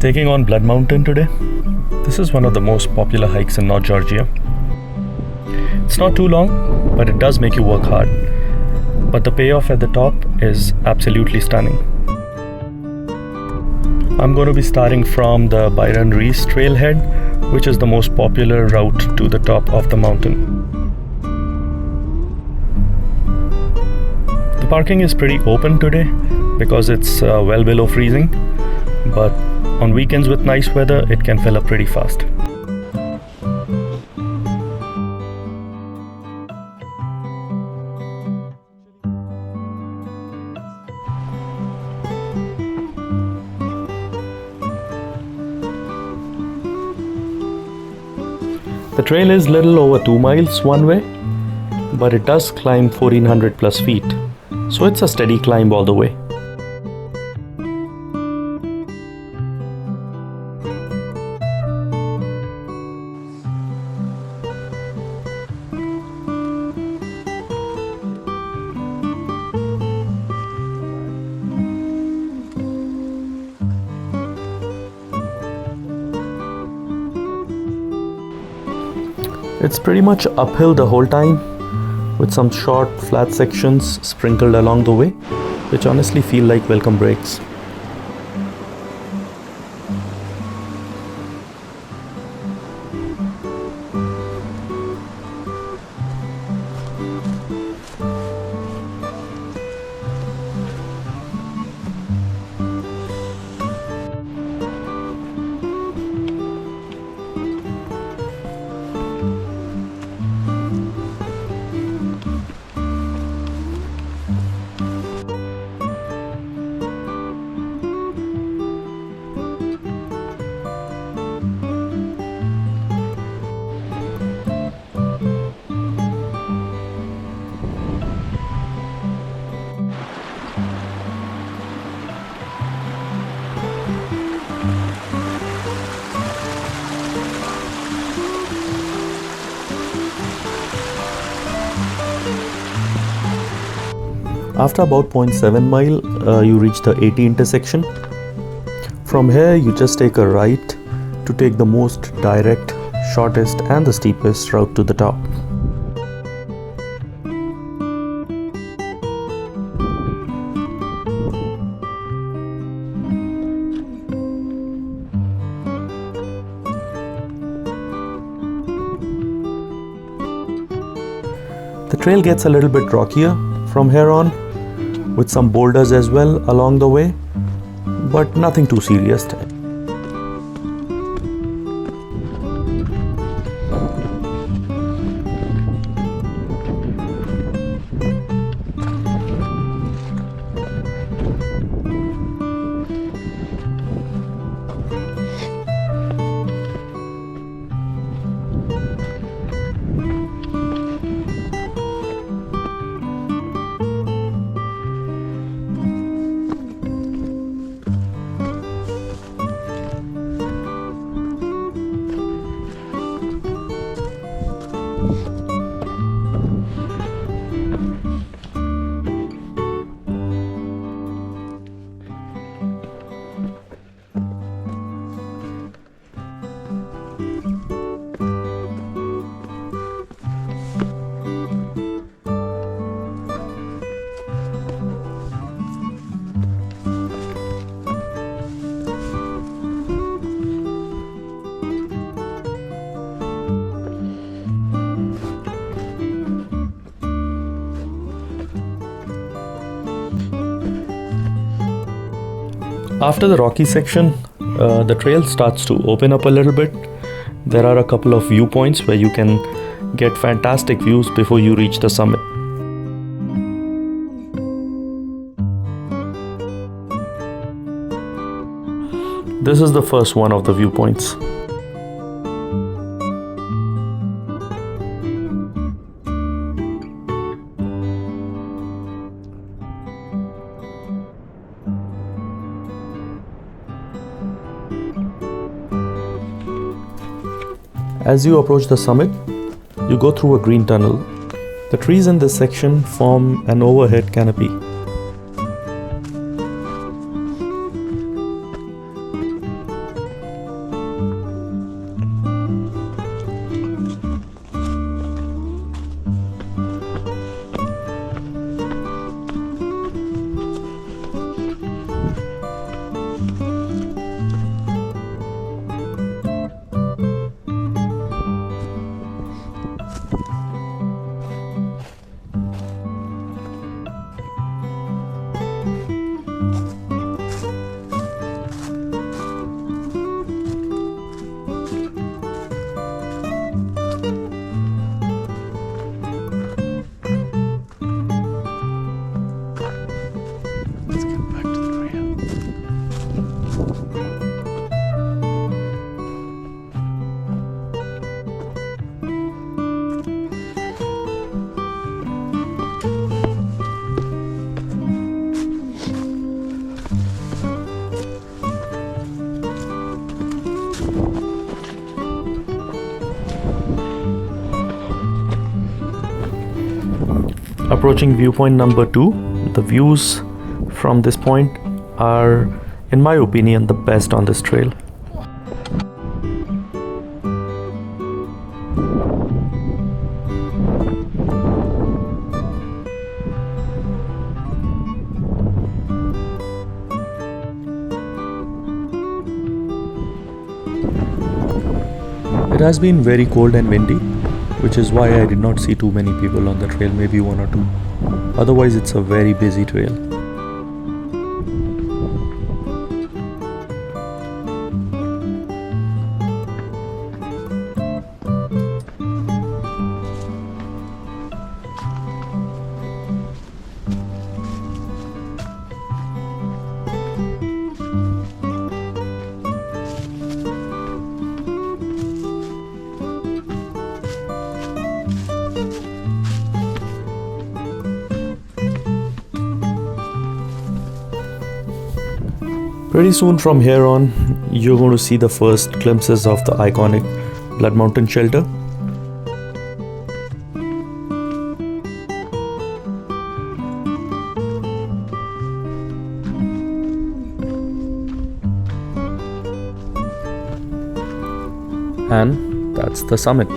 Taking on Blood Mountain today. This is one of the most popular hikes in North Georgia. It's not too long, but it does make you work hard. But the payoff at the top is absolutely stunning. I'm going to be starting from the Byron Reece Trailhead, which is the most popular route to the top of the mountain. The parking is pretty open today because it's well below freezing, but on weekends with nice weather, it can fill up pretty fast. The trail is little over 2 miles one way, but it does climb 1400 plus feet, so it's a steady climb all the way. It's pretty much uphill the whole time, with some short flat sections sprinkled along the way, which honestly feel like welcome breaks. After about 0.7 mile, you reach the 80 intersection. From here, you just take a right to take the most direct, shortest and the steepest route to the top. The trail gets a little bit rockier from here on, with some boulders as well along the way, but nothing too serious. After the rocky section, the trail starts to open up a little bit. There are a couple of viewpoints where you can get fantastic views before you reach the summit. This is the first one of the viewpoints. As you approach the summit, you go through a green tunnel. The trees in this section form an overhead canopy. Approaching viewpoint number 2, the views from this point are, in my opinion, the best on this trail. It has been very cold and windy, which is why I did not see too many people on the trail, maybe 1 or 2. Otherwise, it's a very busy trail. Pretty soon from here on, you're going to see the first glimpses of the iconic Blood Mountain shelter. And that's the summit.